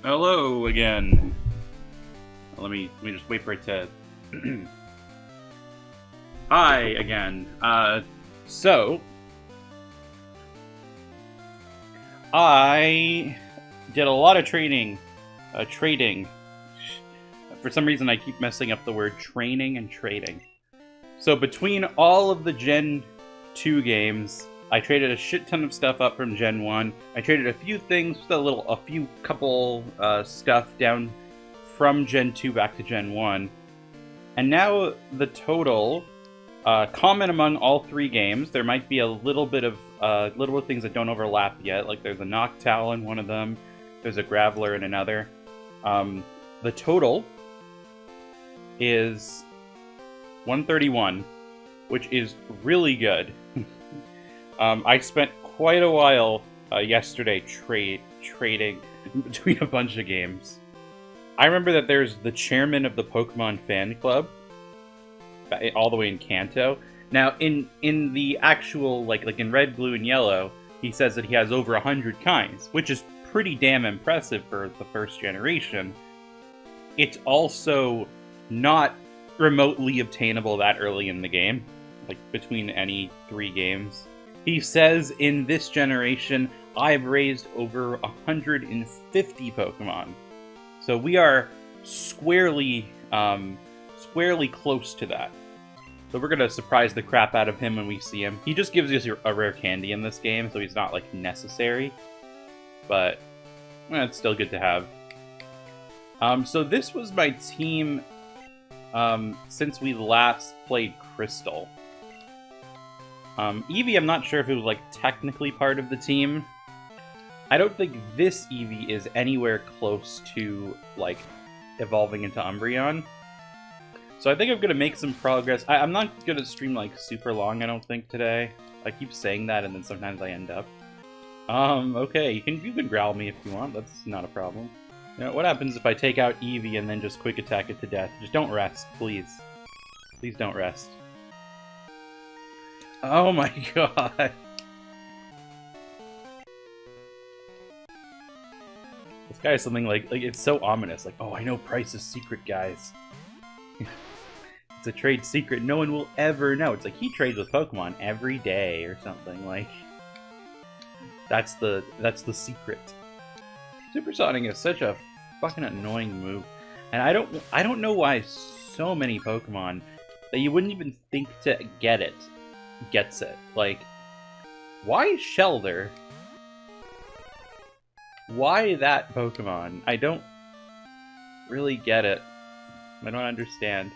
Hello again. Let me just wait for it to. Hi again. So I did a lot of trading. For some reason, I keep messing up the word training and trading. So between all of the Gen 2 games, I traded a shit ton of stuff up from Gen 1. I traded a few things, a few couple stuff down from Gen 2 back to Gen 1. And now the total, common among all three games, there might be a little bit of little things that don't overlap yet, like there's a Noctowl in one of them, there's a Graveler in another. The total is 131, which is really good. I spent quite a while yesterday trading between a bunch of games. I remember that there's the chairman of the Pokemon fan club, all the way in Kanto. Now, in the actual, like in Red, Blue, and Yellow, he says that he has over 100 kinds, which is pretty damn impressive for the first generation. It's also not remotely obtainable that early in the game, like between any three games. He says in this generation, I've raised over 150 Pokemon. So we are squarely close to that. So we're going to surprise the crap out of him when we see him. He just gives us a rare candy in this game, so he's not, like, necessary. But, it's still good to have. So this was my team since we last played Crystal. Eevee, I'm not sure if it was, like, technically part of the team. I don't think this Eevee is anywhere close to, like, evolving into Umbreon. So I think I'm going to make some progress. I'm not going to stream, like, super long, I don't think, today. I keep saying that, and then sometimes I end up. Okay, you can growl me if you want. That's not a problem. You know, what happens if I take out Eevee and then just quick attack it to death? Just don't rest, please. Please don't rest. Oh my god. This guy is something like it's so ominous. Like, oh, I know Price's secret, guys. It's a trade secret no one will ever know. It's like he trades with Pokemon every day or something. Like, that's the secret. Supersonic is such a fucking annoying move, and I don't know why so many Pokemon that you wouldn't even think to gets it. Like, why Shelter? Why that Pokemon? I don't really get it. I don't understand.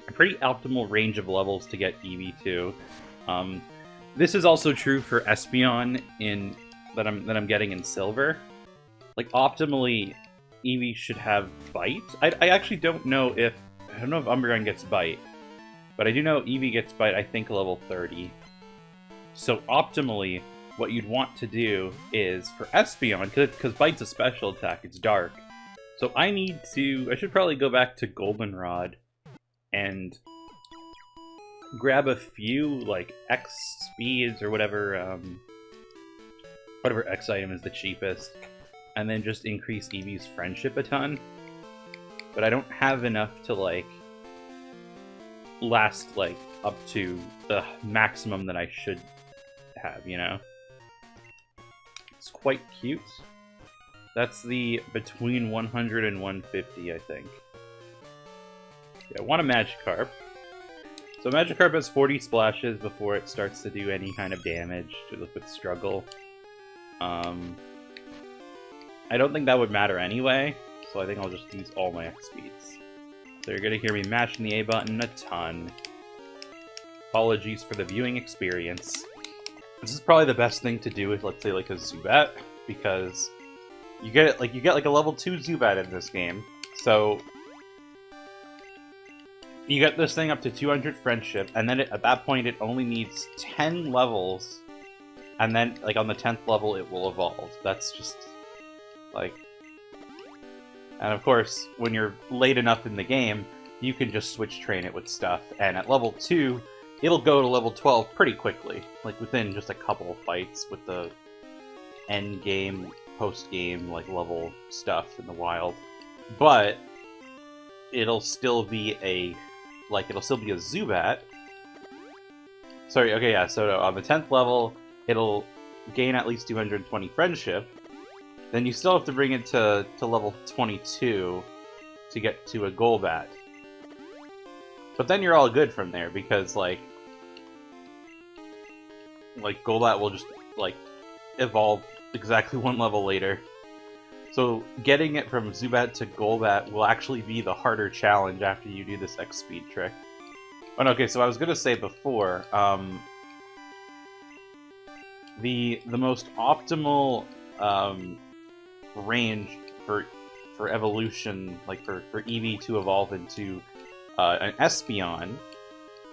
A pretty optimal range of levels to get Eevee too. This is also true for Espeon that I'm getting in Silver. Like, optimally, Eevee should have Bite. I actually don't know if Umbreon gets Bite, but I do know Eevee gets Bite. I think level 30. So optimally, what you'd want to do is for Espeon, because Bite's a special attack. It's dark. So I should probably go back to Goldenrod and grab a few, like, X speeds or whatever X item is the cheapest, and then just increase Eevee's friendship a ton. But I don't have enough to, like, last, like, up to the maximum that I should have, you know? It's quite cute. That's the between 100 and 150, I think. Yeah, I want a Magikarp. So Magikarp has 40 splashes before it starts to do any kind of damage with Struggle. I don't think that would matter anyway, so I think I'll just use all my X speeds. So you're gonna hear me mashing the A button a ton. Apologies for the viewing experience. This is probably the best thing to do with, let's say, like a Zubat, because you get like a level 2 Zubat in this game. So you get this thing up to 200 friendship, and then at that point it only needs 10 levels, and then, like, on the 10th level it will evolve. That's just, like... And of course, when you're late enough in the game, you can just switch train it with stuff, and at level 2, it'll go to level 12 pretty quickly, like within just a couple of fights with the end game post-game, like, level stuff in the wild. But it'll still be a Zubat. Sorry, okay, yeah, so on the 10th level, it'll gain at least 220 friendship. Then you still have to bring it to level 22 to get to a Golbat. But then you're all good from there, because, like Golbat will just, like, evolve exactly one level later. So getting it from Zubat to Golbat will actually be the harder challenge after you do this X-Speed trick. Oh, okay, so I was gonna say before, the most optimal range for evolution, like for Eevee to evolve into an Espeon,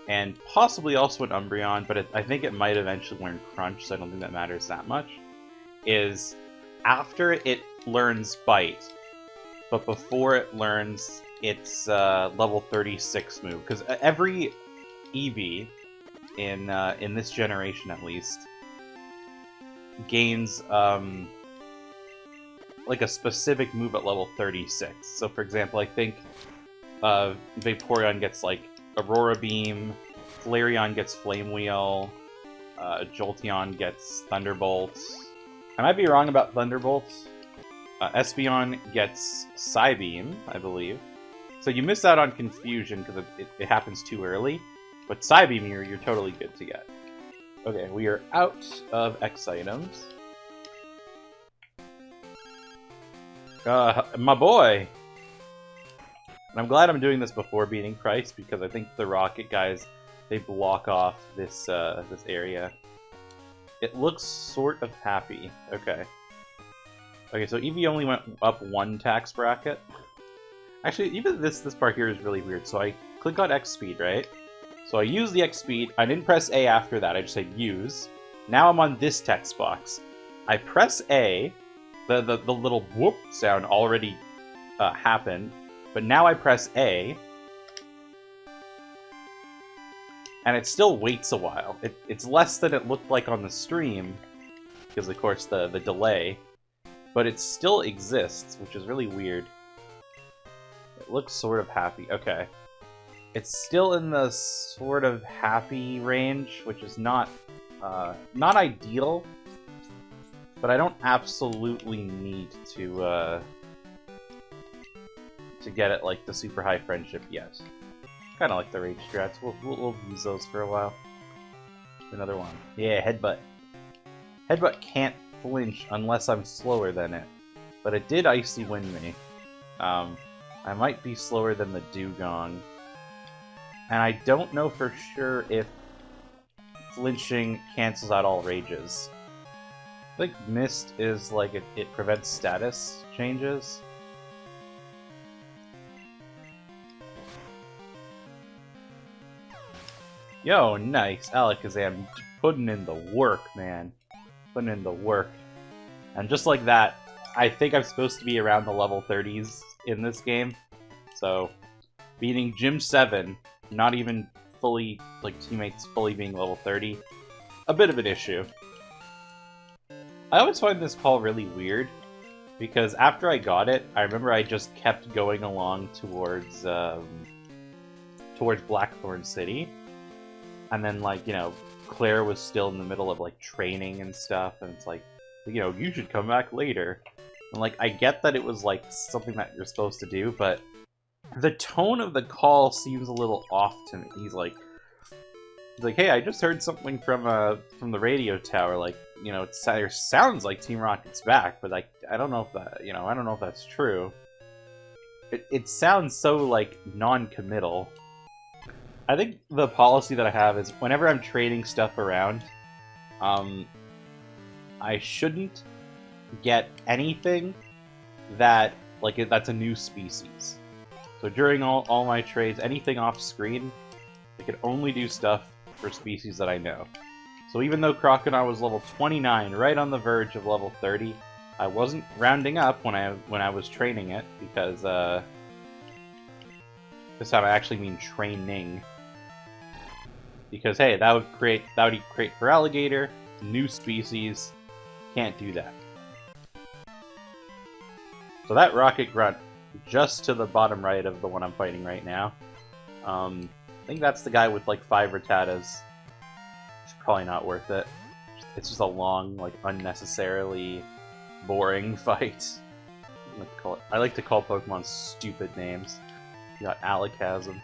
and possibly also an Umbreon, but I think it might eventually learn Crunch, so I don't think that matters that much, is after it learns Bite, but before it learns its level 36 move. Because every Eevee, in this generation at least, gains like a specific move at level 36. So for example, I think Vaporeon gets like Aurora Beam, Flareon gets Flame Wheel, Jolteon gets Thunderbolt. I might be wrong about Thunderbolt. Espeon gets Psybeam, I believe. So you miss out on Confusion because it happens too early. But Psybeam, you're totally good to get. Okay, we are out of X items. My boy! And I'm glad I'm doing this before beating Price, because I think the Rocket guys, they block off this this area. It looks sort of happy. Okay. Okay, so Eevee only went up one tax bracket. Actually, even this part here is really weird. So I click on X speed, right? So I use the X speed. I didn't press A after that. I just said use. Now I'm on this text box. I press A. The little whoop sound already happened. But now I press A. And it still waits a while. It's less than it looked like on the stream. Because, of course, the delay. But it still exists, which is really weird. It looks sort of happy. Okay. It's still in the sort of happy range, which is not ideal. But I don't absolutely need to get it like the super high friendship yet. Kind of like the rage strats. We'll use those for a while. Another one. Yeah, Headbutt. Headbutt can't flinch unless I'm slower than it. But it did Icy Wind me. I might be slower than the Dugong. And I don't know for sure if flinching cancels out all rages. I think Mist is like it prevents status changes. Yo, nice. Alakazam putting in the work, man. Putting in the work. And just like that, I think I'm supposed to be around the level 30s in this game. So, beating Gym 7, not even fully, like, teammates fully being level 30, a bit of an issue. I always find this call really weird, because after I got it, I remember I just kept going along towards Blackthorn City. And then, like, you know, Claire was still in the middle of, like, training and stuff, and it's like, you know, you should come back later. And, like, I get that it was, like, something that you're supposed to do, but the tone of the call seems a little off to me. He's like, hey, I just heard something from the radio tower, like, you know, it sounds like Team Rocket's back, but, like, I don't know if that, you know, I don't know if that's true. It sounds so, like, non-committal. I think the policy that I have is whenever I'm trading stuff around, I shouldn't get anything that, like, that's a new species. So during all my trades, anything off screen, I can only do stuff for species that I know. So even though Crocodile was level 29, right on the verge of level 30, I wasn't rounding up when I was training it, because this time I actually mean training. Because hey, that would create for Alligator, new species. Can't do that. So that Rocket Grunt, just to the bottom right of the one I'm fighting right now. I think that's the guy with like 5 Rattatas. It's probably not worth it. It's just a long, like, unnecessarily boring fight. I like to call Pokemon stupid names. You got Alakazam.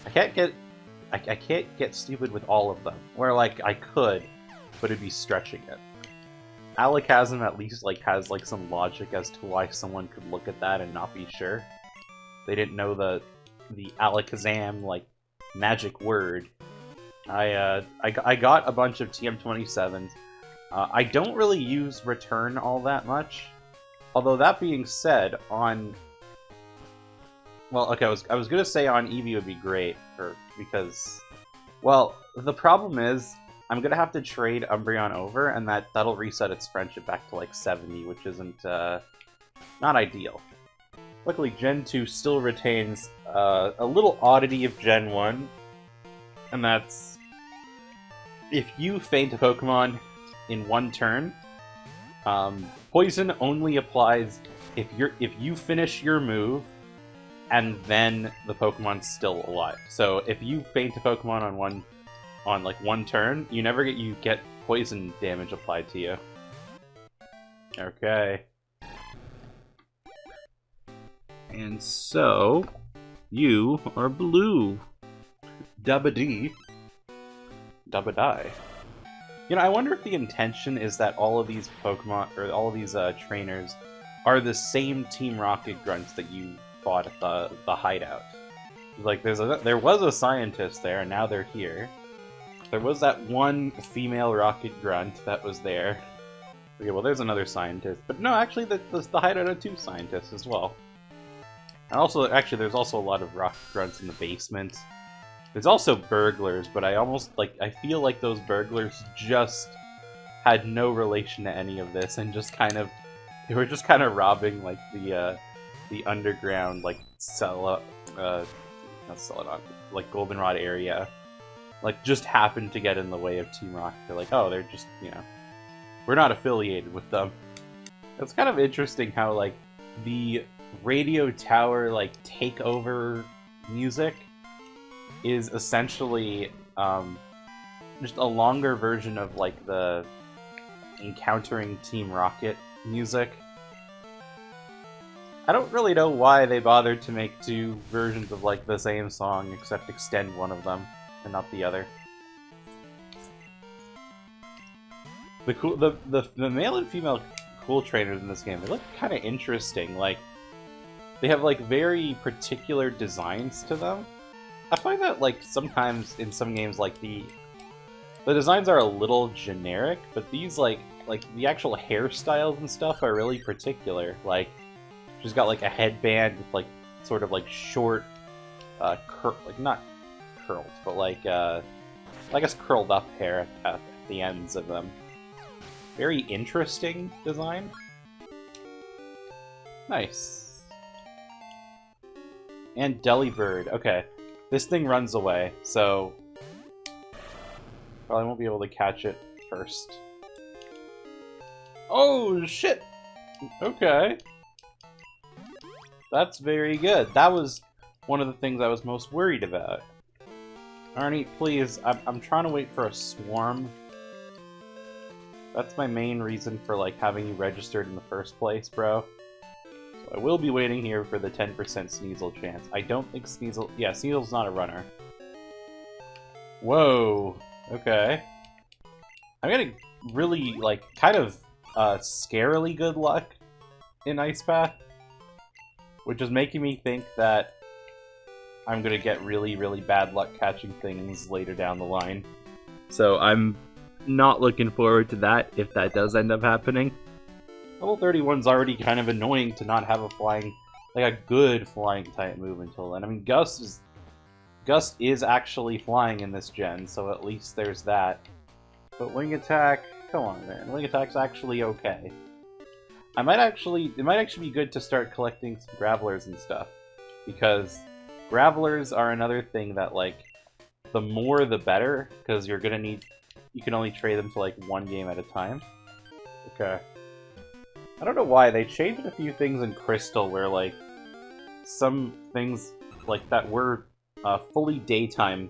I can't get stupid with all of them. Where like I could, but it'd be stretching it. Alakazam at least like has like some logic as to why someone could look at that and not be sure. They didn't know the Alakazam like magic word. I got a bunch of TM27s. I don't really use Return all that much. Although that being said, on well, okay, I was gonna say on Eevee would be great, because well, the problem is I'm gonna have to trade Umbreon over, and that'll reset its friendship back to like 70, which isn't not ideal. Luckily, Gen 2 still retains a little oddity of Gen 1, and that's if you faint a Pokemon in one turn, poison only applies if you finish your move and then the Pokemon's still alive. So if you faint a Pokemon on one turn, you get poison damage applied to you. Okay. And so you are blue. Dubba-dee. Dubba-die. You know, I wonder if the intention is that all of these Pokemon, or all of these trainers, are the same Team Rocket grunts that you fought at the hideout. Like, there was a scientist there, and now they're here. There was that one female Rocket grunt that was there. Okay, well, there's another scientist. But no, actually, the hideout had 2 scientists as well. And also, actually, there's also a lot of Rocket grunts in the basement. There's also burglars, but I feel like those burglars just had no relation to any of this, and they were just kind of robbing, like, the underground, like, not Celadon, like, Goldenrod area. Like, just happened to get in the way of Team Rocket. They're like, oh, they're just, you know, we're not affiliated with them. It's kind of interesting how, like, the radio tower, like, takeover music is essentially just a longer version of like the encountering Team Rocket music. I don't really know why they bothered to make 2 versions of like the same song, except extend one of them and not the other. The male and female cool trainers in this game, they look kind of interesting. Like, they have like very particular designs to them. I find that, like, sometimes in some games, like, the designs are a little generic, but these, like the actual hairstyles and stuff are really particular. Like, she's got, like, a headband with, like, sort of, like, short, like, not curled, but, like, I guess curled up hair at the ends of them. Very interesting design. Nice. And Delibird, okay. This thing runs away, so probably won't be able to catch it first. Oh, shit! Okay. That's very good. That was one of the things I was most worried about. Arnie, please, I'm trying to wait for a swarm. That's my main reason for, like, having you registered in the first place, bro. I will be waiting here for the 10% Sneasel chance. I don't think Sneasel... Yeah, Sneasel's not a runner. Whoa. Okay. I'm getting really, like, kind of scarily good luck in Ice Path, which is making me think that I'm gonna get really, really bad luck catching things later down the line. So I'm not looking forward to that if that does end up happening. Level 31's already kind of annoying to not have a flying, like a good flying type move until then. I mean, Gust is actually flying in this gen, so at least there's that. But Wing Attack, come on, man. Wing Attack's actually okay. It might actually be good to start collecting some Gravelers and stuff, because Gravelers are another thing that, like, the more the better, because you can only trade them for like 1 game at a time. Okay. I don't know why, they changed a few things in Crystal where, like, some things, like, that were fully daytime,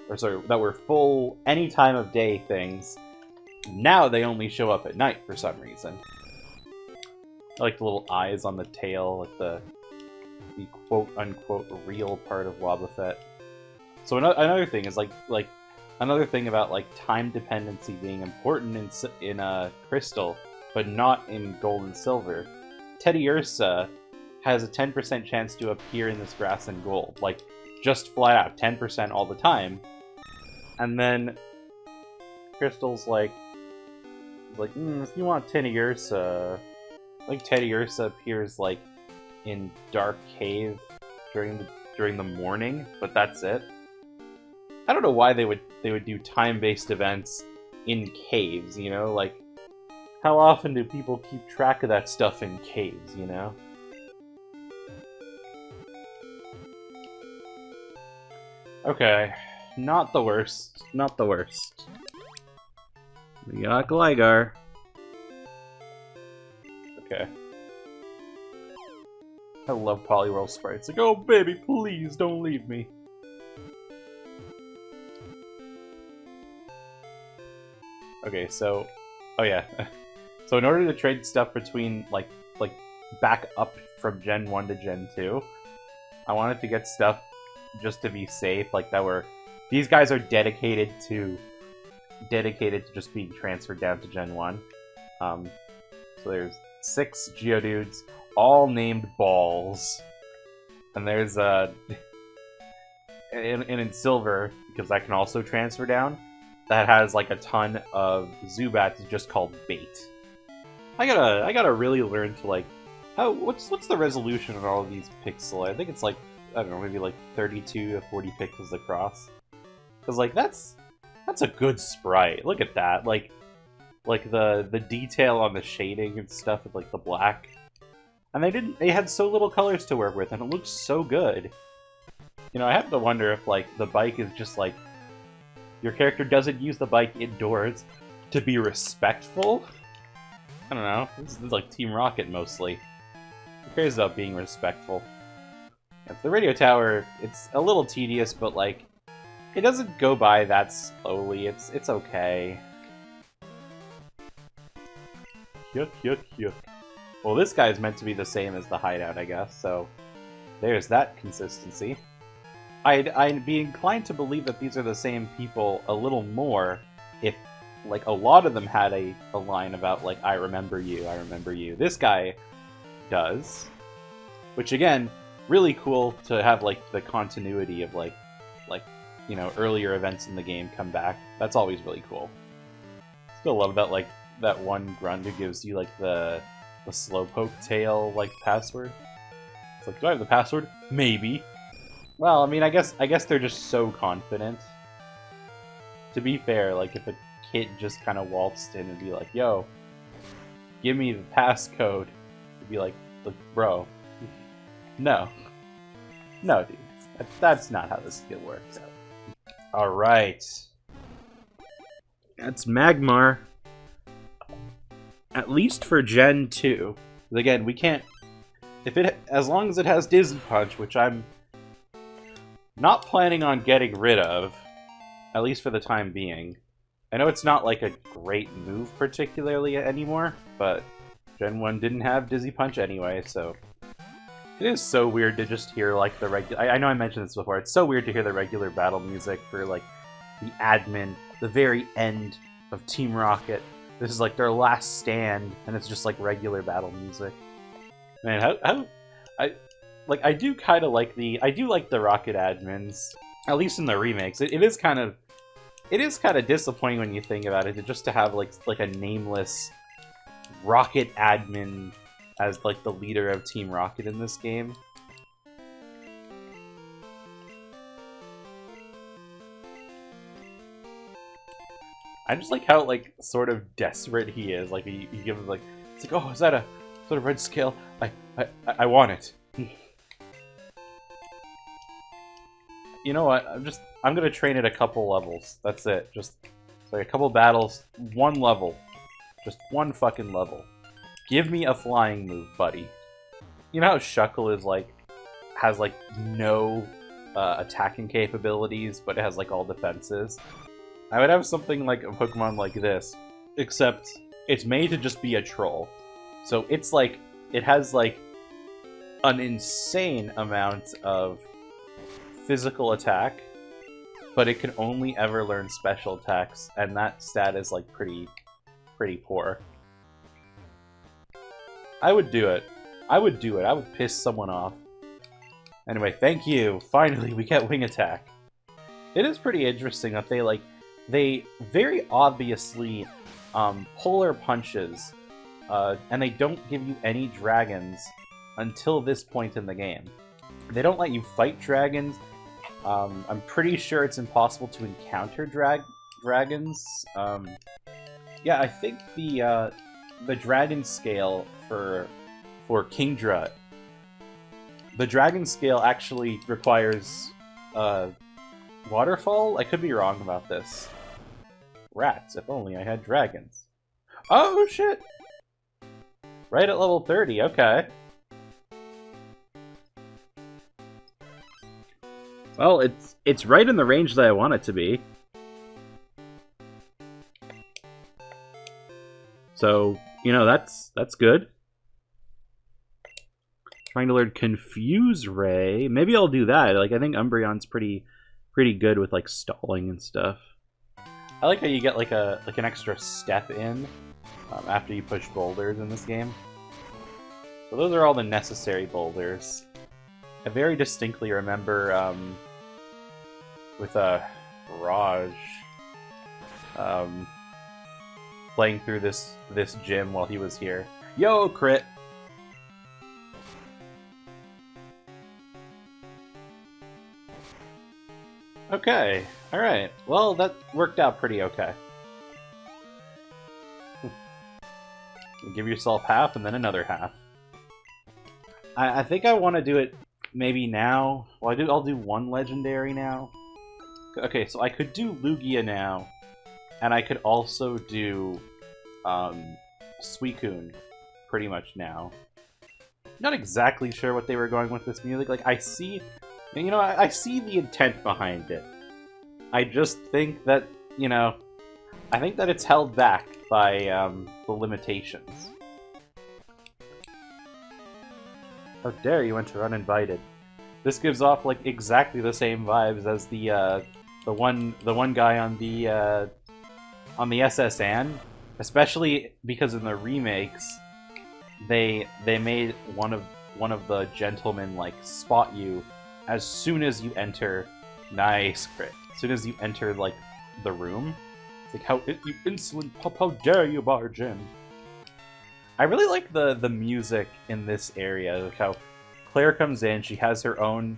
or sorry, that were full any time of day things, now they only show up at night for some reason. I like the little eyes on the tail at the quote-unquote real part of Wobbuffet. So another thing is, like another thing about, like, time dependency being important in Crystal, but not in Gold and Silver. Teddy Ursa has a 10% chance to appear in this grass and gold. Like, just flat out, 10% all the time. And then Crystal's like, if you want Teddy Ursa... Like, Teddy Ursa appears, like, in Dark Cave during the morning, but that's it. I don't know why they would do time-based events in caves, you know? Like, how often do people keep track of that stuff in caves, you know? Okay, not the worst. Not the worst. We got Gligar. Okay. I love Poliwhirl sprites. Like, oh baby, please don't leave me. Okay, so... Oh yeah. So in order to trade stuff between, like, back up from Gen 1 to Gen 2, I wanted to get stuff just to be safe, like, that were... These guys are dedicated to just being transferred down to Gen 1. So there's 6 Geodudes, all named Balls. And there's, and in Silver, because I can also transfer down, that has, like, a ton of Zubats just called Bait. I gotta really learn to, like, what's the resolution on all of these pixels? I think it's, like, I don't know, maybe, like, 32 to 40 pixels across. Because, like, that's a good sprite. Look at that. Like the detail on the shading and stuff with, like, the black. And they had so little colors to work with, and it looks so good. You know, I have to wonder if, like, the bike is just, like, your character doesn't use the bike indoors to be respectful? I don't know. This is like Team Rocket, mostly. Who cares about being respectful? Yeah, the radio tower, it's a little tedious, but, like, it doesn't go by that slowly. It's okay. Yuck, yuck, yuck. Well, this guy's meant to be the same as the hideout, I guess, so there's that consistency. I'd be inclined to believe that these are the same people a little more if, like, a lot of them had a line about, like, I remember you, I remember you. This guy does. Which, again, really cool to have, like, the continuity of, like, you know, earlier events in the game come back. That's always really cool. Still love that, like, that one grunt who gives you, like, the Slowpoke tail, like, password. It's like, do I have the password? Maybe. Well, I mean, I guess they're just so confident. To be fair, like, if a kid just kind of waltzed in and be like, yo, give me the passcode, it'd be like, bro, no. No, dude. That's not how this skill works out. Alright. That's Magmar. At least for Gen 2. Again, we can't... as long as it has Dizzy Punch, which I'm not planning on getting rid of, at least for the time being. I know it's not, like, a great move particularly anymore, but Gen 1 didn't have Dizzy Punch anyway, so... It is so weird to just hear, like, the regular... I know I mentioned this before, it's so weird to hear the regular battle music for, like, the admin, the very end of Team Rocket. This is, like, their last stand, and it's just, like, regular battle music. Man, I do kind of like I do like the Rocket admins, at least in the remakes. It is kind of disappointing when you think about it, just to have, like a nameless Rocket admin as, like, the leader of Team Rocket in this game. I just like how, like, sort of desperate he is. Like, you give him, like, it's like, oh, is that a sort of red scale? I want it. You know what? I'm gonna train it a couple levels. That's it. Just like a couple battles, one level, just one fucking level. Give me a flying move, buddy. You know how Shuckle is like, has like no attacking capabilities, but it has like all defenses? I would have something like a Pokemon like this, except it's made to just be a troll. So it's like, it has like an insane amount of physical attack, but it can only ever learn special attacks, and that stat is like pretty poor. I would do it. I would do it. I would piss someone off. Anyway, thank you. Finally, we get Wing Attack. It is pretty interesting that they very obviously pull their punches, and they don't give you any dragons until this point in the game. They don't let you fight dragons. I'm pretty sure it's impossible to encounter dragons. Yeah, I think the dragon scale for Kingdra, the dragon scale actually requires waterfall? I could be wrong about this. Rats, if only I had dragons. Oh, shit! Right at level 30, okay. Well, it's right in the range that I want it to be. So, you know, that's good. Trying to learn Confuse Ray. Maybe I'll do that. Like, I think Umbreon's pretty good with like stalling and stuff. I like how you get like an extra step in after you push boulders in this game. So those are all the necessary boulders. I very distinctly remember with Raj playing through this gym while he was here. Yo, crit! Okay, alright. Well, that worked out pretty okay. You give yourself half and then another half. I think I want to do it maybe now. Well, I'll do one legendary now. Okay, so I could do Lugia now, and I could also do Suicune pretty much now. Not exactly sure what they were going with this music. Like, I see the intent behind it. I just think that, you know, I think that it's held back by the limitations. How dare you enter uninvited? This gives off like exactly the same vibes as the one guy on the SSN, especially because in the remakes they made one of the gentlemen like spot you as soon as you enter. Nice crit. As soon as you enter like the room, it's like, how you insolent pup! How dare you barge in? I really like the music in this area. Like how Claire comes in, she has her own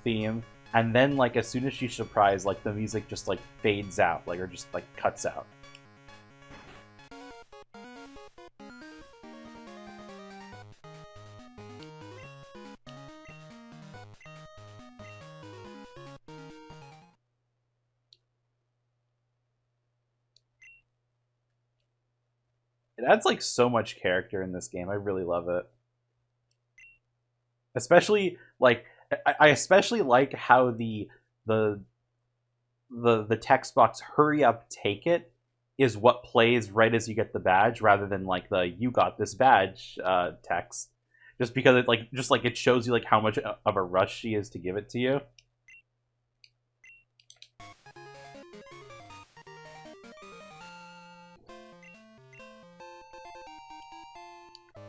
theme, and then like as soon as she's surprised, like the music just like fades out, like or just like cuts out. It adds like so much character in this game. I really love it. Especially like I especially like how the text box "hurry up, take it" is what plays right as you get the badge, rather than like the "you got this badge" text. Just because it it shows you like how much of a rush she is to give it to you.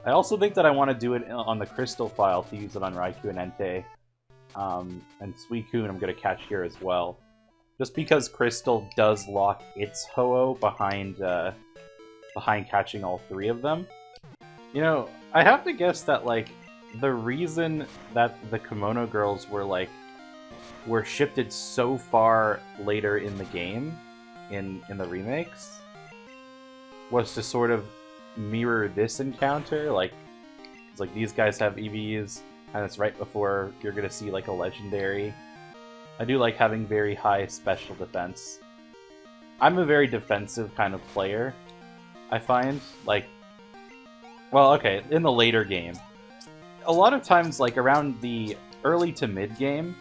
I also think that I want to do it on the Crystal file to use it on Raikou and Entei. And Suicune I'm going to catch here as well. Just because Crystal does lock its Ho-Oh behind catching all three of them. You know, I have to guess that, like, the reason that the Kimono Girls were shifted so far later in the game, in the remakes, was to sort of mirror this encounter. Like, it's like these guys have EVs, and it's right before you're gonna see like a legendary. I do like having very high special defense. I'm a very defensive kind of player, I find. Like, well, okay, in the later game, a lot of times, like, around the early to mid-game,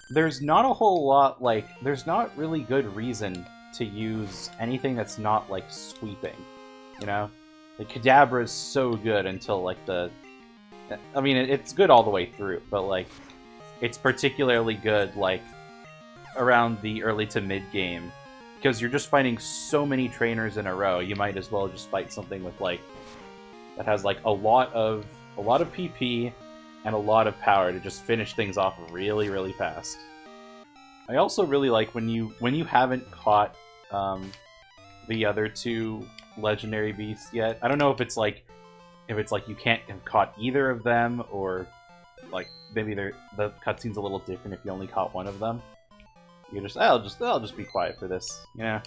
there's not a whole lot, like, there's not really good reason to use anything that's not, like, sweeping, you know? Like, Kadabra is so good until, like, I mean, it's good all the way through, but, like, it's particularly good, like, around the early to mid-game, because you're just fighting so many trainers in a row, you might as well just fight something with, like, that has, like, a lot of PP and a lot of power to just finish things off really, really fast. I also really like when you haven't caught the other two legendary beasts yet. I don't know if it's like you can't have caught either of them, or like maybe the cutscene's a little different if you only caught one of them. You just I'll just be quiet for this, you know.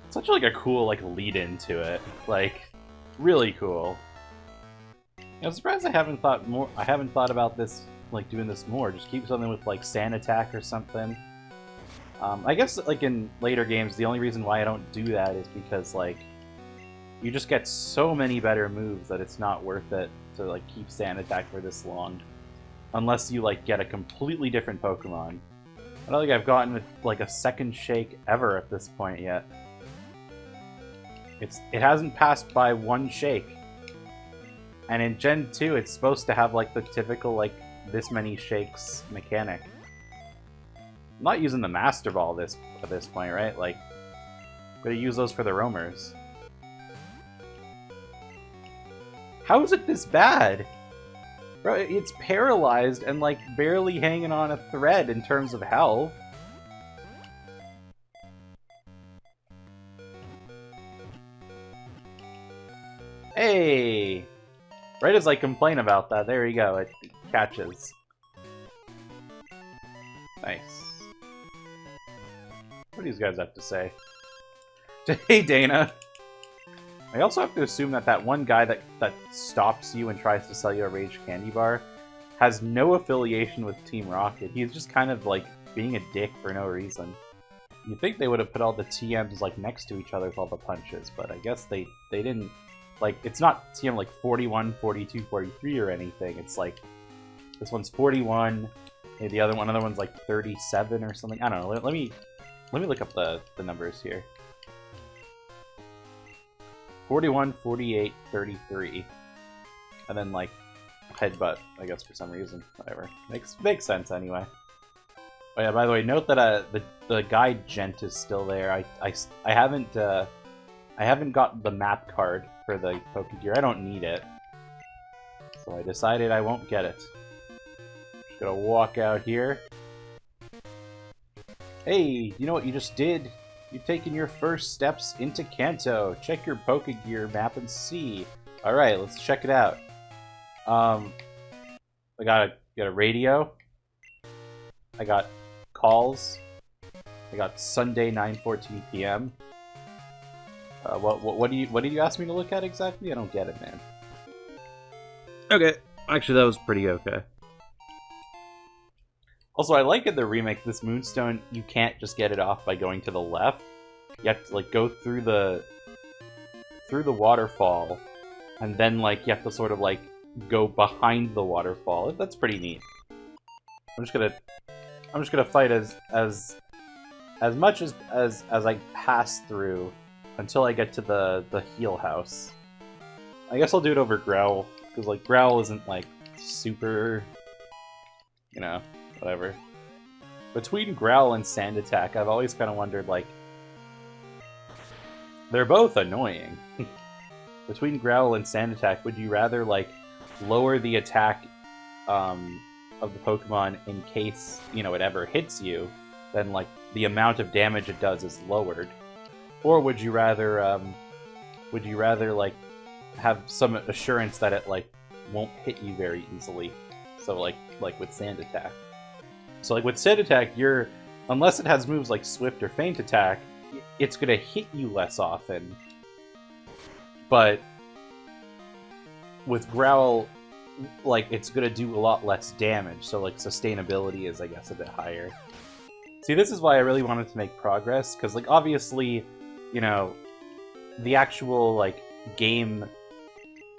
Such like a cool like lead into it, like really cool. I'm surprised I haven't thought about this, like doing this more. Just keep something with like sand attack or something. I guess like in later games, the only reason why I don't do that is because like you just get so many better moves that it's not worth it to like keep sand attack for this long, unless you like get a completely different Pokemon. I don't think I've gotten like a second shake ever at this point yet. It hasn't passed by one shake. And in Gen 2, it's supposed to have like the typical like this many shakes mechanic. I'm not using the Master Ball at this point, right? Like, I'm gonna use those for the roamers. How is it this bad? Bro, it's paralyzed and like barely hanging on a thread in terms of health. Hey! Right as I complain about that, there you go, it catches. Nice. What do these guys have to say? Hey, Dana! I also have to assume that one guy that stops you and tries to sell you a Rage Candy Bar has no affiliation with Team Rocket. He's just kind of, like, being a dick for no reason. You'd think they would have put all the TMs, like, next to each other with all the punches, but I guess they didn't. Like, it's not TM like 41, 42, 43 or anything. It's like, this one's 41, maybe the other one's like 37 or something. I don't know. Let me look up the numbers here. 41, 48, 33. And then, like, headbutt, I guess, for some reason. Whatever. Makes sense, anyway. Oh yeah, by the way, note that the guide gent is still there. I haven't got the map card for the Pokegear. I don't need it. So I decided I won't get it. Just gonna walk out here. Hey, you know what you just did? You've taken your first steps into Kanto. Check your Pokegear map and see. Alright, let's check it out. I got a radio. I got calls. I got Sunday 9:14 p.m. What did you ask me to look at exactly? I don't get it, man. Okay, actually that was pretty okay. Also, I like in the remake, this Moonstone, you can't just get it off by going to the left. You have to like go through the waterfall, and then like you have to sort of like go behind the waterfall. That's pretty neat. I'm just gonna fight as much as I pass through until I get to the heal house. I guess I'll do it over Growl, because like Growl isn't like super, you know, whatever. Between Growl and Sand Attack, I've always kind of wondered, like, they're both annoying. Between Growl and Sand Attack, would you rather like lower the attack of the Pokemon in case, you know, it ever hits you, then like the amount of damage it does is lowered? Or would you rather like have some assurance that it like won't hit you very easily? So like with Sand Attack. So like with Sand Attack, unless it has moves like Swift or Feint Attack, it's gonna hit you less often. But with Growl, like, it's gonna do a lot less damage, so, like, sustainability is, I guess, a bit higher. See, this is why I really wanted to make progress, because, like, obviously, you know, the actual, like, game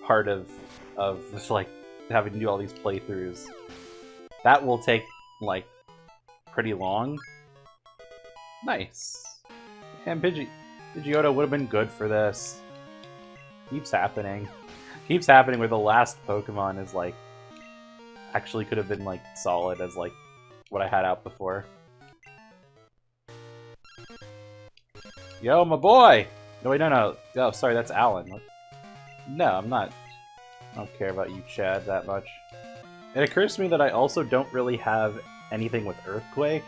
part of this, like, having to do all these playthroughs, that will take, like, pretty long. Nice. And Pidgeotto would have been good for this. Keeps happening. Keeps happening where the last Pokemon is, like, actually could have been, like, solid as, like, what I had out before. Yo, my boy! No, wait, no. Oh, sorry, that's Alan. No, I'm not. I don't care about you, Chad, that much. It occurs to me that I also don't really have anything with Earthquake.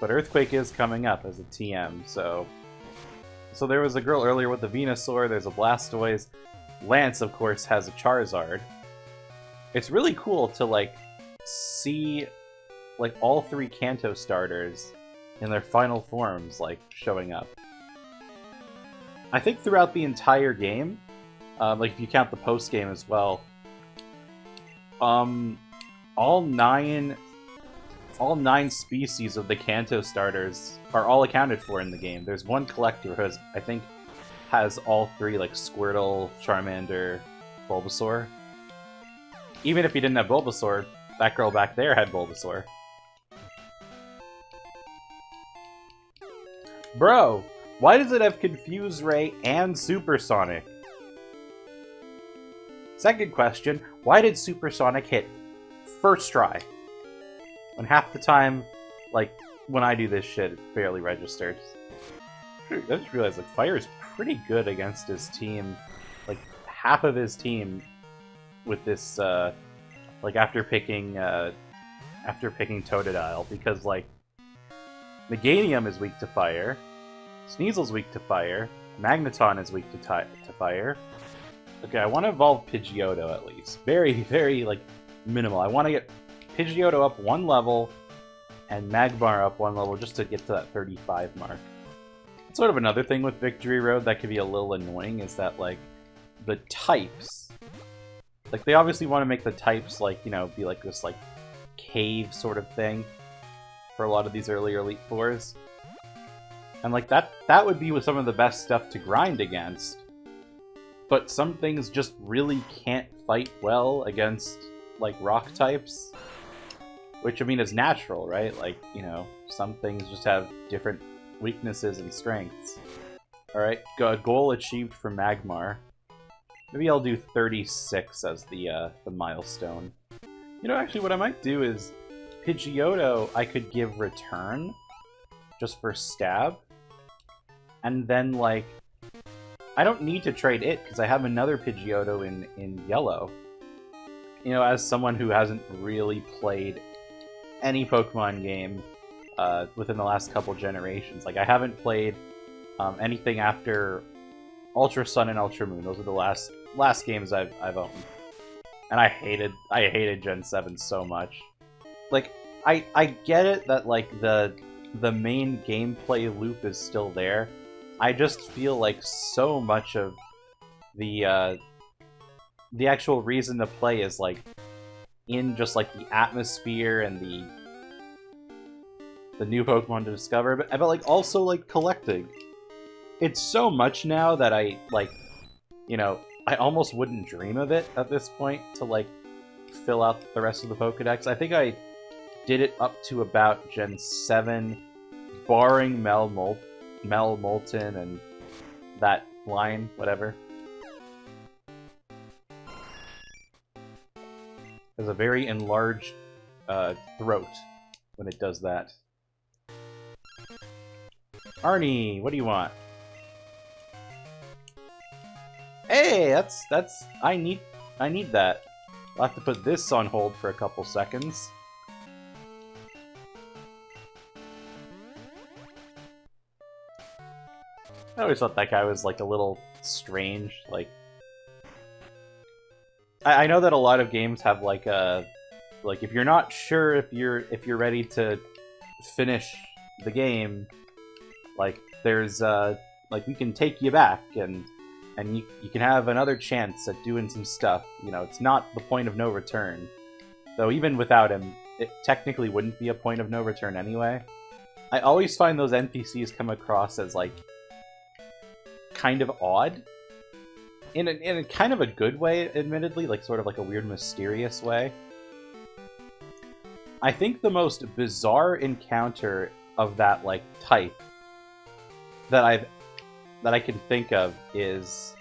But Earthquake is coming up as a TM, so... So there was a girl earlier with the Venusaur, there's a Blastoise. Lance, of course, has a Charizard. It's really cool to, like, see, like, all three Kanto starters in their final forms, like, showing up. I think throughout the entire game, like, if you count the post-game as well, all nine species of the Kanto starters are all accounted for in the game. There's one collector who has, I think, has all three, like Squirtle, Charmander, Bulbasaur. Even if he didn't have Bulbasaur, that girl back there had Bulbasaur. Bro, why does it have Confuse Ray and Supersonic? Second question, why did Supersonic hit first try? When half the time, like, when I do this shit, it barely registers. I just realized, like, Fire is pretty good against his team. Like, half of his team with this, like, after picking Totodile, because, like, Meganium is weak to Fire, Sneasel's weak to Fire, Magneton is weak to Fire. Okay, I want to evolve Pidgeotto, at least. Very, very, like, minimal. I want to get Pidgeotto up one level, and Magmar up one level, just to get to that 35 mark. It's sort of another thing with Victory Road that could be a little annoying, is that, like, the types... Like, they obviously want to make the types, like, you know, be like this, like, cave sort of thing for a lot of these early Elite Fours. And, like, that would be with some of the best stuff to grind against. But some things just really can't fight well against, like, rock types. Which, I mean, is natural, right? Like, you know, some things just have different weaknesses and strengths. Alright, goal achieved for Magmar. Maybe I'll do 36 as the milestone. You know, actually, what I might do is Pidgeotto I could give Return, just for Stab. And then, like, I don't need to trade it, because I have another Pidgeotto in Yellow. You know, as someone who hasn't really played any Pokemon game within the last couple generations. Like, I haven't played anything after Ultra Sun and Ultra Moon. Those are the last games I've owned. And I hated Gen 7 so much. Like, I get it that, like, the main gameplay loop is still there. I just feel like so much of the actual reason to play is, like, in just, like, the atmosphere and the new Pokemon to discover, but like, also, like, collecting. It's so much now that I, like, you know, I almost wouldn't dream of it at this point to, like, fill out the rest of the Pokedex. I think I did it up to about Gen 7, barring Molten and that line, whatever. Has a very enlarged throat when it does that. Arnie, what do you want? Hey, that's I need that. I'll have to put this on hold for a couple seconds. I always thought that guy was, like, a little strange. Like, I know that a lot of games have, like, like, if you're not sure if you're ready to finish the game, like, there's like, we can take you back and and you can have another chance at doing some stuff. You know, it's not the point of no return. Though even without him, it technically wouldn't be a point of no return anyway. I always find those NPCs come across as, like, kind of odd. In a kind of a good way, admittedly, like sort of like a weird, mysterious way. I think the most bizarre encounter of that, like, type that I can think of is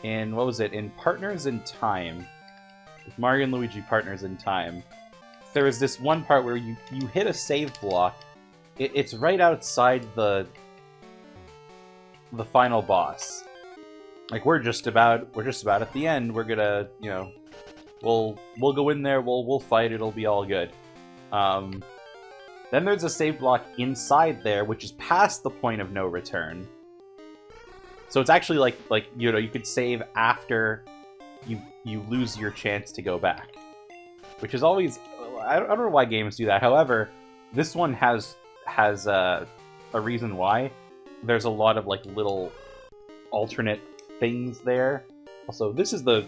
in, what was it, in Partners in Time. With Mario and Luigi Partners in Time. There was this one part where you hit a save block. It's right outside the final boss. Like, we're just about at the end. We're gonna, you know, we'll go in there, we'll fight, it'll be all good. Then there's a save block inside there, which is past the point of no return. So it's actually like you know, you could save after you lose your chance to go back, which is always, I don't know why games do that. However, this one has a reason why. There's a lot of, like, little alternate things there. Also, this is the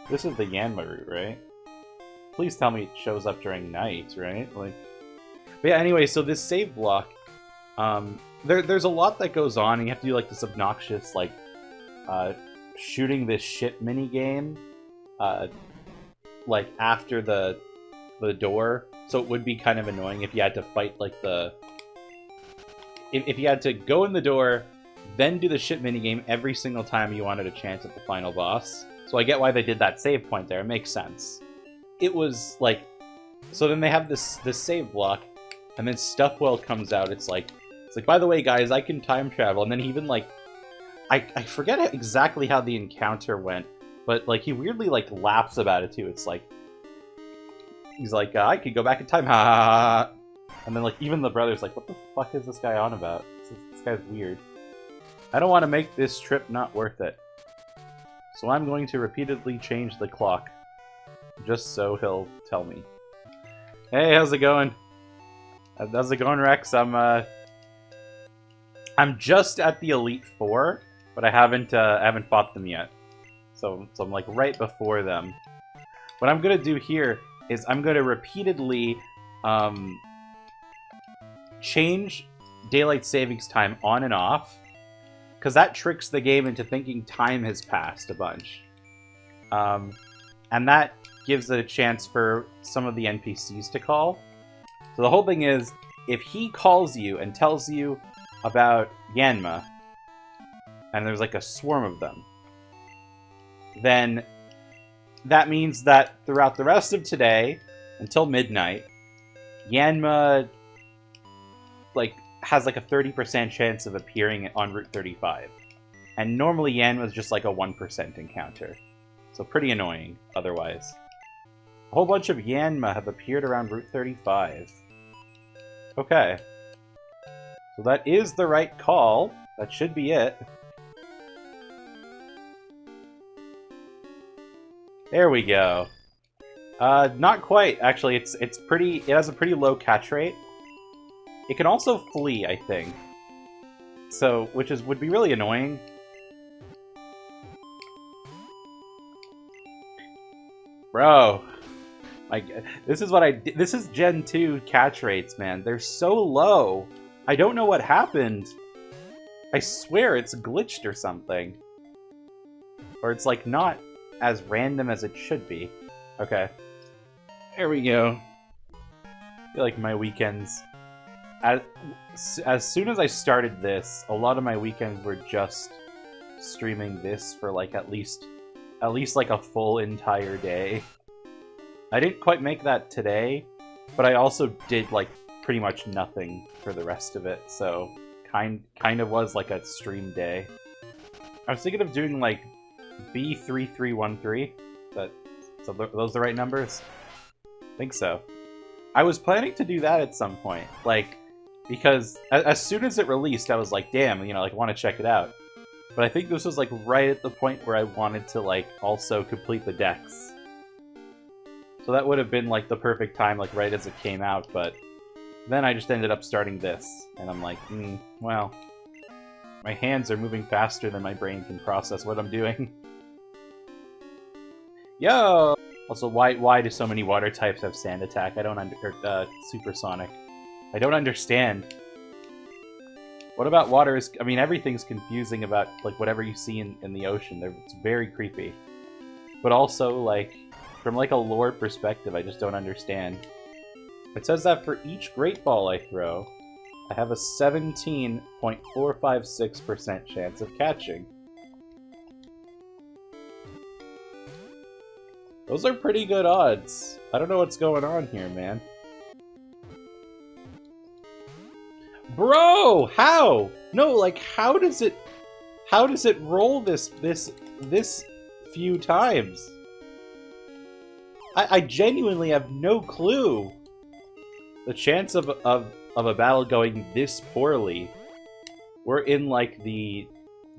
Yanma route, right? Please tell me it shows up during night, right? Like, but yeah. Anyway, so this save block, there's a lot that goes on, and you have to do, like, this obnoxious, like, shooting this shit mini game, like, after the door. So it would be kind of annoying if you had to fight, like, if you had to go in the door, then do the shit minigame every single time you wanted a chance at the final boss. So I get why they did that save point there. It makes sense. It was, like... So then they have this save block, and then Stuffwell comes out. It's like, by the way, guys, I can time travel. And then he even, like... I forget exactly how the encounter went, but, like, he weirdly, like, laughs about it, too. It's like... He's like, I could go back in time, ha ha ha. And then, like, even the brother's like, what the fuck is this guy on about? This guy's weird. I don't want to make this trip not worth it. So I'm going to repeatedly change the clock. Just so he'll tell me. Hey, how's it going? How's it going, Rex? I'm just at the Elite Four, but I haven't fought them yet. So I'm, like, right before them. What I'm gonna do here is I'm gonna repeatedly change daylight savings time on and off, because that tricks the game into thinking time has passed a bunch. And that gives it a chance for some of the NPCs to call. So the whole thing is, if he calls you and tells you about Yanma, and there's like a swarm of them, then that means that throughout the rest of today, until midnight, Yanma, like, has like a 30% chance of appearing on Route 35. And normally Yanma is just like a 1% encounter. So pretty annoying, otherwise. A whole bunch of Yanma have appeared around Route 35. Okay. So that is the right call. That should be it. There we go. Not quite, actually. It has a pretty low catch rate. It can also flee, I think. So, would be really annoying. Bro. Like, this is Gen 2 catch rates, man. They're so low. I don't know what happened. I swear it's glitched or something. Or it's, like, not as random as it should be. Okay. There we go. I feel like my weekends... As soon as I started this, a lot of my weekends were just streaming this for, like, at least like a full entire day. I didn't quite make that today, but I also did, like, pretty much nothing for the rest of it, so kind of was like a stream day. I was thinking of doing, like, B3313. So those the right numbers? I think so. I was planning to do that at some point, like, because as soon as it released, I was like, damn, you know, like, I want to check it out. But I think this was, like, right at the point where I wanted to, like, also complete the decks. So that would have been, like, the perfect time, like, right as it came out, but then I just ended up starting this, and I'm like, well, My hands are moving faster than my brain can process what I'm doing. Yo! Also, why do so many water types have sand attack? I don't supersonic. I don't understand. What about water is... I mean, everything's confusing about, like, whatever you see in the ocean. It's very creepy. But also, like, from, like, a lore perspective, I just don't understand. It says that for each great ball I throw, I have a 17.456% chance of catching. Those are pretty good odds. I don't know what's going on here, man. Bro, how? No, like, how does it roll this few times? I genuinely have no clue. The chance of a battle going this poorly, we're in like the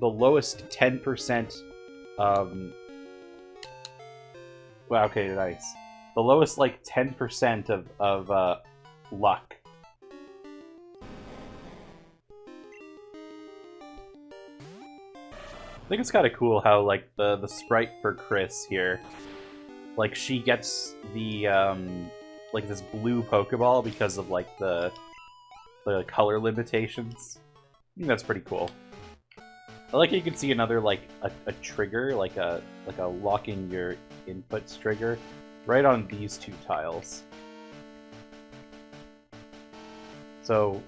lowest 10%. Wow, okay, nice. The lowest like 10% of luck. I think it's kind of cool how like the sprite for Chris here, like she gets the like this blue Pokeball because of like the color limitations. I think that's pretty cool. I like you can see another like a trigger, like a locking your inputs trigger, right on these two tiles. So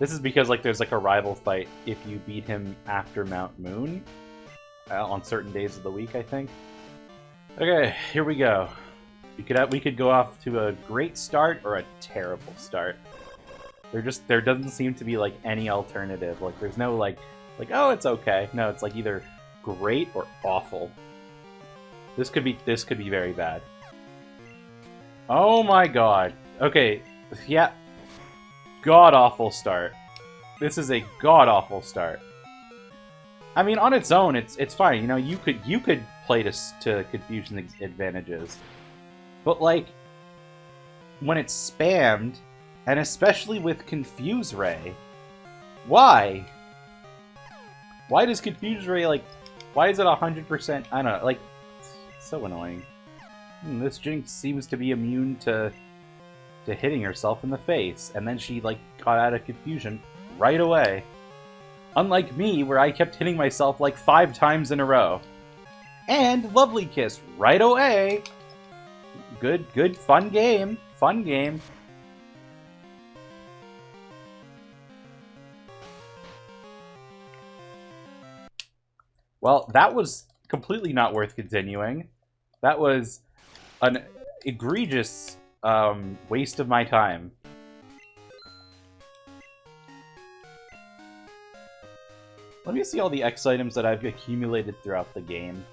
this is because like there's like a rival fight if you beat him after Mount Moon on certain days of the week, I think. Okay, here we go. We could go off to a great start or a terrible start. There doesn't seem to be like any alternative. Like there's no like oh, it's okay. No, it's like either great or awful. This could be very bad. Oh my god. Okay, yeah. God awful start. This is a god awful start. I mean, on its own, it's fine. You know, you could play to confusion advantages, but like when it's spammed, and especially with Confuse Ray, why? Why does Confuse Ray like? Why is it 100%? I don't know. Like, it's so annoying. This Jinx seems to be immune to hitting herself in the face, and then she like got out of confusion right away. Unlike me, where I kept hitting myself like 5 times in a row. And Lovely Kiss right away. Good, fun game. Fun game. Well, that was completely not worth continuing. That was an egregious waste of my time. Let me see all the X items that I've accumulated throughout the game.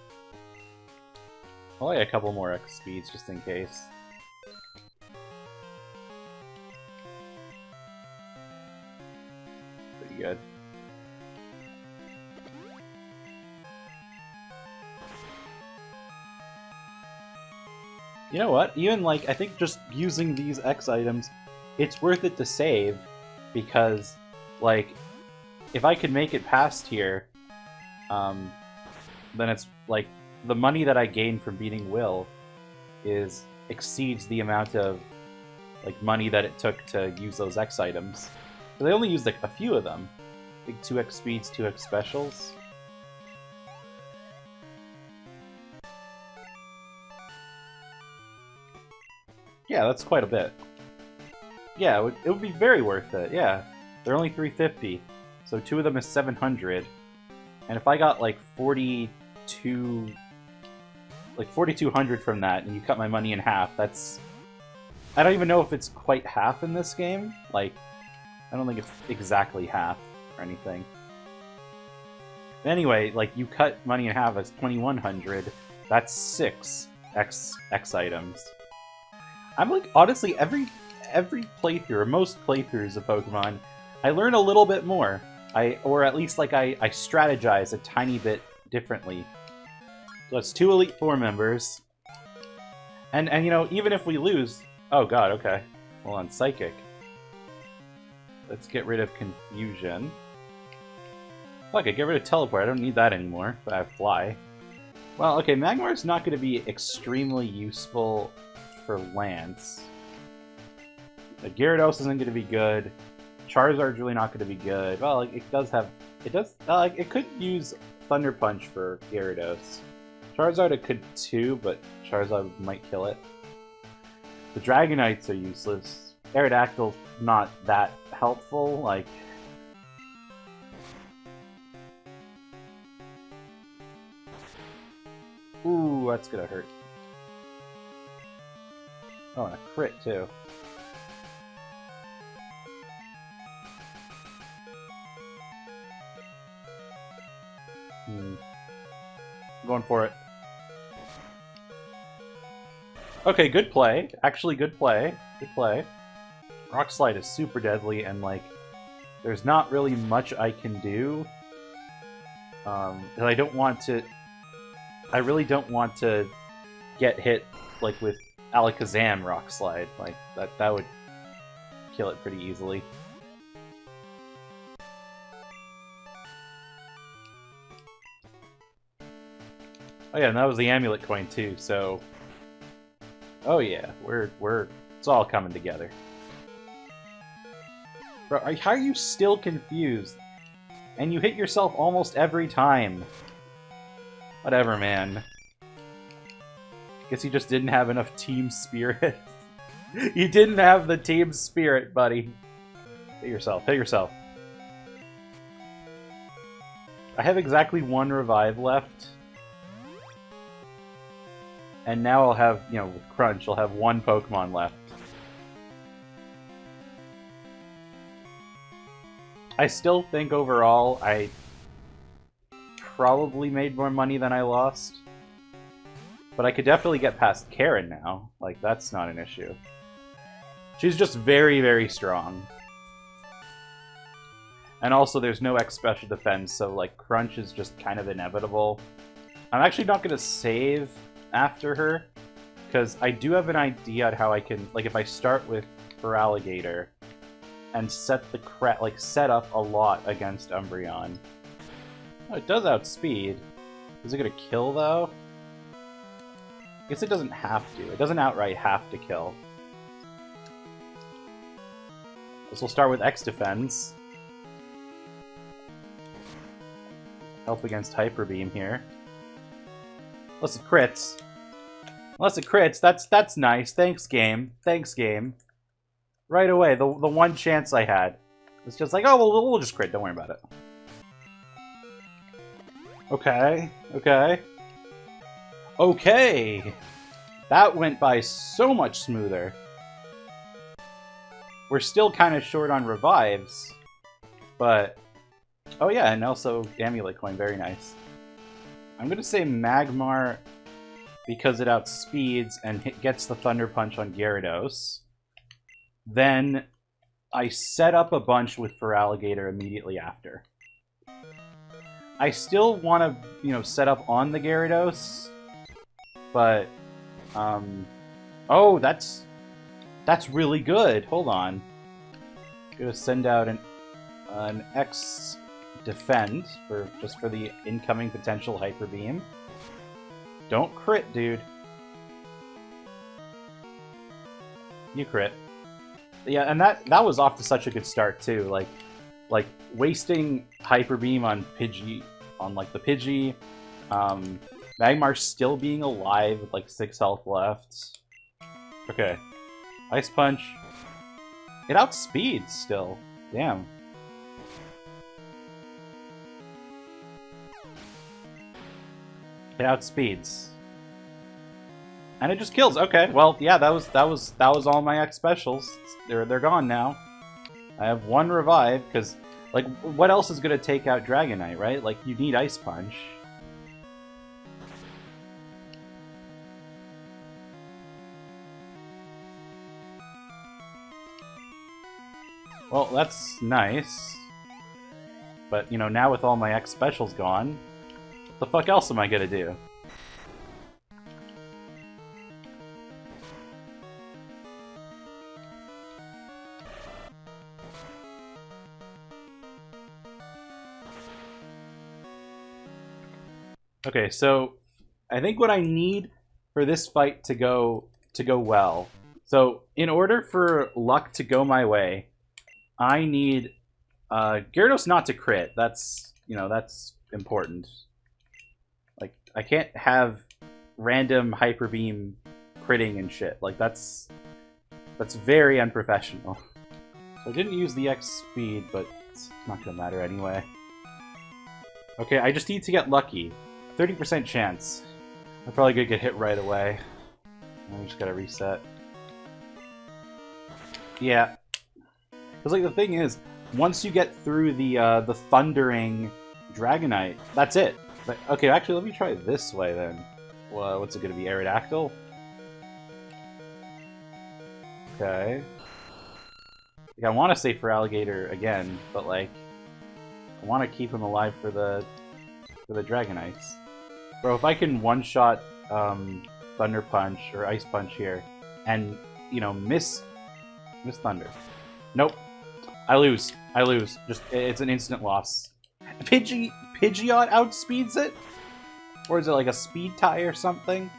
Probably a couple more X speeds just in case. Pretty good. You know what? Even like, I think just using these X items, it's worth it to save, because like, if I could make it past here, then it's like the money that I gain from beating Will exceeds the amount of like money that it took to use those X items. But I only used like a few of them. Big 2x speeds, 2x specials. Yeah, that's quite a bit. Yeah, it would be very worth it, yeah. They're only 350, so 2 of them is 700. And if I got like 4,200 from that, and you cut my money in half, that's... I don't even know if it's quite half in this game. Like, I don't think it's exactly half or anything. But anyway, like, you cut money in half as 2,100, that's 6 X items. I'm like, honestly, every playthrough, or most playthroughs of Pokemon, I learn a little bit more. Or at least, like, I strategize a tiny bit differently. So that's 2 Elite Four members. And you know, even if we lose... Oh god, okay. Hold on, Psychic. Let's get rid of Confusion. Fuck it, get rid of teleport. I don't need that anymore, but I have fly. Well, okay, Magmar's not going to be extremely useful for Lance. Gyarados isn't going to be good. Charizard's really not going to be good. Well, it does have... it could use Thunder Punch for Gyarados. Charizard it could too, but Charizard might kill it. The Dragonites are useless. Aerodactyl's not that helpful, like... Ooh, that's gonna hurt. Oh, and a crit too. I'm going for it. Okay, good play. Actually, good play. Good play. Rock Slide is super deadly, and, like, there's not really much I can do. I don't want to... I really don't want to get hit, like, with Alakazam Rock Slide. Like, that would kill it pretty easily. Oh yeah, and that was the amulet coin too, so... Oh yeah, it's all coming together. Bro, how are you still confused? And you hit yourself almost every time. Whatever, man. Guess you just didn't have enough team spirit. You didn't have the team spirit, buddy. Hit yourself, hit yourself. I have exactly one revive left. And now I'll have, you know, with Crunch, I'll have one Pokemon left. I still think overall I probably made more money than I lost. But I could definitely get past Karen now. Like, that's not an issue. She's just very, very strong. And also, there's no X special defense, so, like, Crunch is just kind of inevitable. I'm actually not going to save after her, because I do have an idea on how I can, like, if I start with Feraligatr and set up a lot against Umbreon. Oh, it does outspeed. Is it gonna kill though? I guess it doesn't have to. It doesn't outright have to kill. This will start with X defense. Help against Hyper Beam here. Unless it crits. Unless it crits, that's nice. Thanks, game. Thanks, game. Right away, the one chance I had. It's just like, oh, we'll just crit, don't worry about it. Okay, okay. Okay! That went by so much smoother. We're still kind of short on revives, but... Oh yeah, and also Amulet Coin, very nice. I'm gonna say Magmar because it outspeeds and gets the Thunder Punch on Gyarados. Then I set up a bunch with Feraligatr immediately after. I still want to, you know, set up on the Gyarados, but oh, that's really good. Hold on, gonna send out an X defend just for the incoming potential Hyper Beam. Don't crit, dude. You crit. Yeah, and that was off to such a good start too. Like wasting Hyper Beam on Pidgey, on like the Pidgey, Magmar still being alive with like 6 health left. Okay, Ice Punch. It outspeeds still. Damn. It outspeeds. And it just kills. Okay, well, yeah, that was all my X specials. They're gone now. I have one revive, because, like, what else is going to take out Dragonite, right? Like, you need Ice Punch. Well, that's nice. But, you know, now with all my X specials gone, what the fuck else am I gonna do? Okay, so I think what I need for this fight to go well. So in order for luck to go my way, I need Gyarados not to crit. That's that's important. Like I can't have random Hyper Beam critting and shit. Like that's very unprofessional. So I didn't use the X speed, but it's not gonna matter anyway. Okay, I just need to get lucky. 30% chance. I'm probably gonna get hit right away. I just gotta reset. Yeah. Because like the thing is, once you get through the thundering Dragonite, that's it. But, okay, actually, let me try it this way then. Well, what's it gonna be? Aerodactyl? Okay. Like, I want to say for Alligator again, but like, I want to keep him alive for the Dragonites. Bro, if I can one-shot Thunder Punch or Ice Punch here, and miss Thunder. Nope. I lose. Just it's an instant loss. Pidgeot outspeeds it? Or is it like a speed tie or something?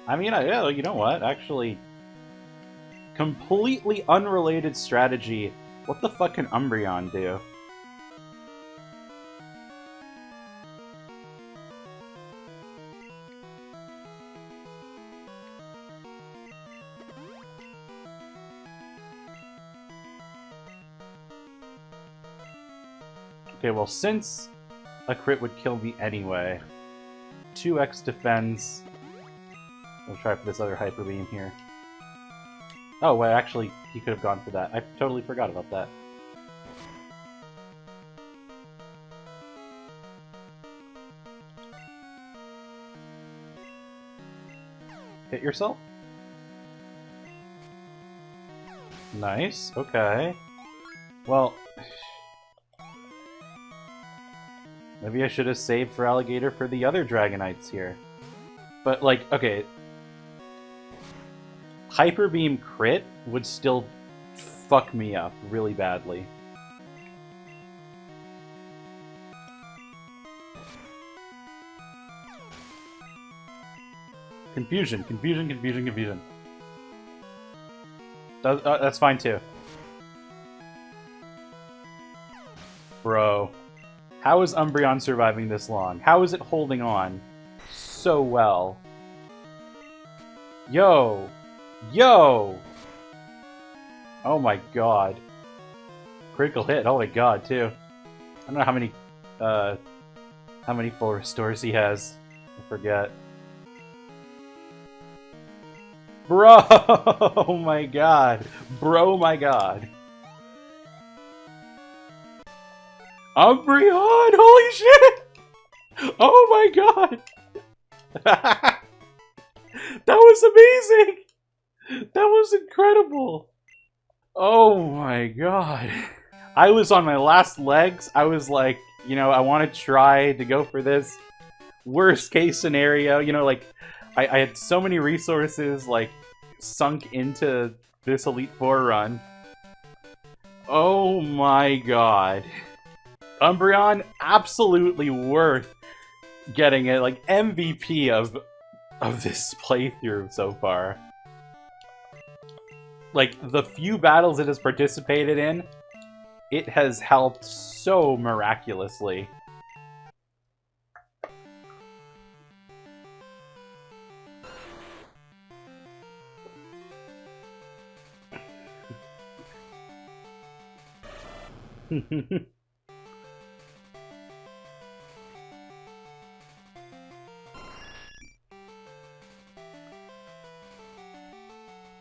I mean, yeah, you know what? Actually, completely unrelated strategy. What the fuck can Umbreon do? Okay, well, since a crit would kill me anyway, 2x defends. We'll try for this other Hyper Beam here. Oh, wait, actually, he could have gone for that. I totally forgot about that. Hit yourself? Nice, okay. Well, maybe I should have saved for Alligator for the other Dragonites here. But, like, okay. Hyper Beam crit would still fuck me up really badly. Confusion. That's fine too. Bro. How is Umbreon surviving this long? How is it holding on so well? Yo! Oh my god. Critical hit, oh my god, too. I don't know how many full restores he has. I forget. Bro! Oh my god. Bro, my god. Umbreon! Holy shit! Oh my god! That was amazing! That was incredible! Oh my god. I was on my last legs. I was like, I want to try to go for this worst case scenario. Like, I had so many resources, like, sunk into this Elite Four run. Oh my god. Umbreon, absolutely worth getting it, like, MVP of this playthrough so far. Like, the few battles it has participated in, it has helped so miraculously.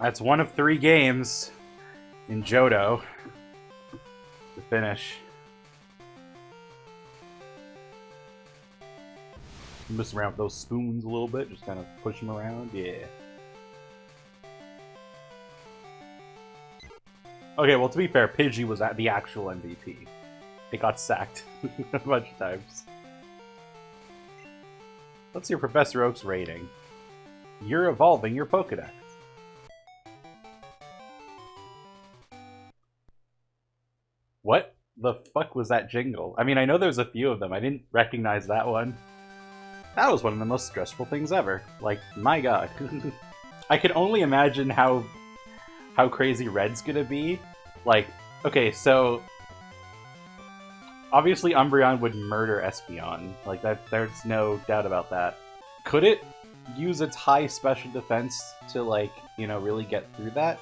That's one of 3 games in Johto to finish. Mess around with those spoons a little bit, just kind of push them around, yeah. Okay, well, to be fair, Pidgey was the actual MVP. It got sacked a bunch of times. What's your Professor Oak's rating? You're evolving your Pokedex. the fuck was that jingle? I mean, I know there's a few of them. I didn't recognize that one. That was one of the most stressful things ever. Like, my god. I can only imagine how crazy Red's gonna be. Like, okay, so obviously Umbreon would murder Espeon. Like, there's no doubt about that. Could it use its high special defense to, like, you know, really get through that?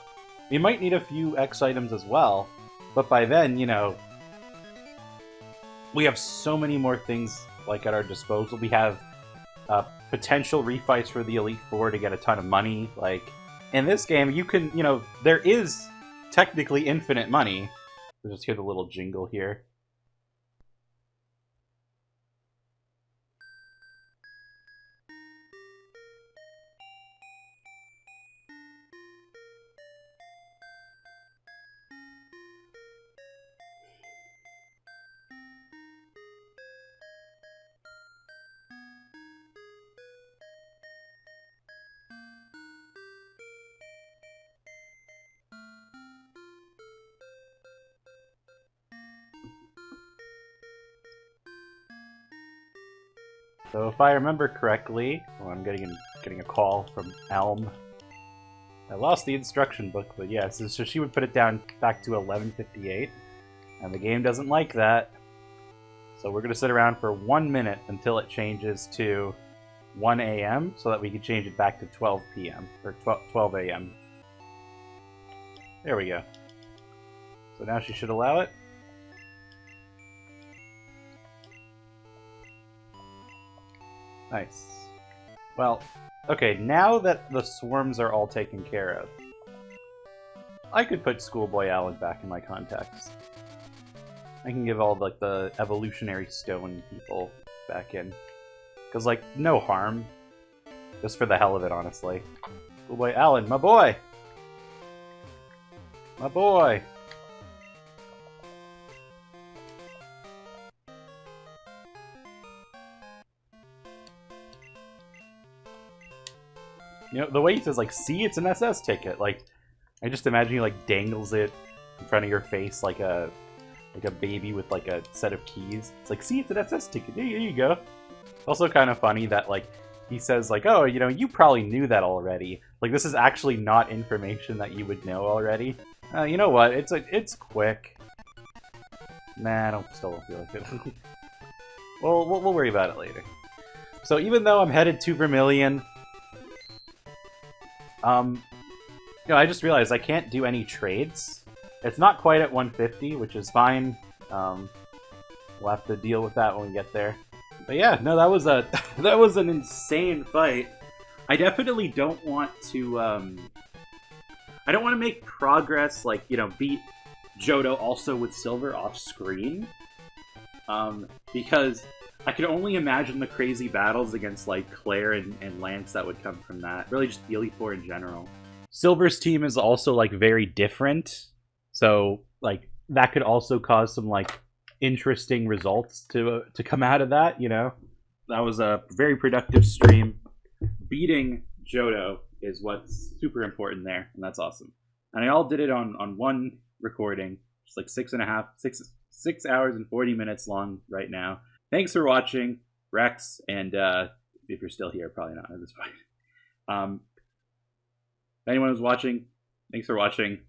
We might need a few X items as well, but by then, you know, we have so many more things, like, at our disposal. We have potential refights for the Elite Four to get a ton of money. Like, in this game, you can, you know, there is technically infinite money. We'll just hear the little jingle here. So if I remember correctly, well, I'm getting a call from Elm. I lost the instruction book, but yeah, so she would put it down back to 11:58, and the game doesn't like that. So we're gonna sit around for 1 minute until it changes to 1 a.m. so that we can change it back to 12 p.m. or 12 a.m. There we go. So now she should allow it. Nice. Well, okay, now that the swarms are all taken care of, I could put Schoolboy Alan back in my contacts. I can give all, like, the evolutionary stone people back in. Because, like, no harm. Just for the hell of it, honestly. Schoolboy Alan, my boy! My boy! You know, the way he says, like, see, it's an SS ticket. Like, I just imagine he, like, dangles it in front of your face like a baby with, like, a set of keys. It's like, see, it's an SS ticket. There you go. Also kind of funny that, like, he says, like, oh, you know, you probably knew that already. Like, this is actually not information that you would know already. You know what? It's quick. Nah, still don't feel like it. Well, we'll worry about it later. So even though I'm headed to Vermilion, you know, I just realized I can't do any trades. It's not quite at 150, which is fine. We'll have to deal with that when we get there. But yeah, no, that was that was an insane fight. I definitely don't want to I don't want to make progress, like, you know, beat Johto also with silver off screen. Because I can only imagine the crazy battles against, like, Claire and Lance that would come from that. Really just the Elite Four in general. Silver's team is also, like, very different. So, like, that could also cause some, like, interesting results to come out of that, you know? That was a very productive stream. Beating Johto is what's super important there, and that's awesome. And I all did it on one recording. It's like 6 hours and 40 minutes long right now. Thanks for watching, Rex, and if you're still here, probably not at this point. If anyone who's watching, thanks for watching.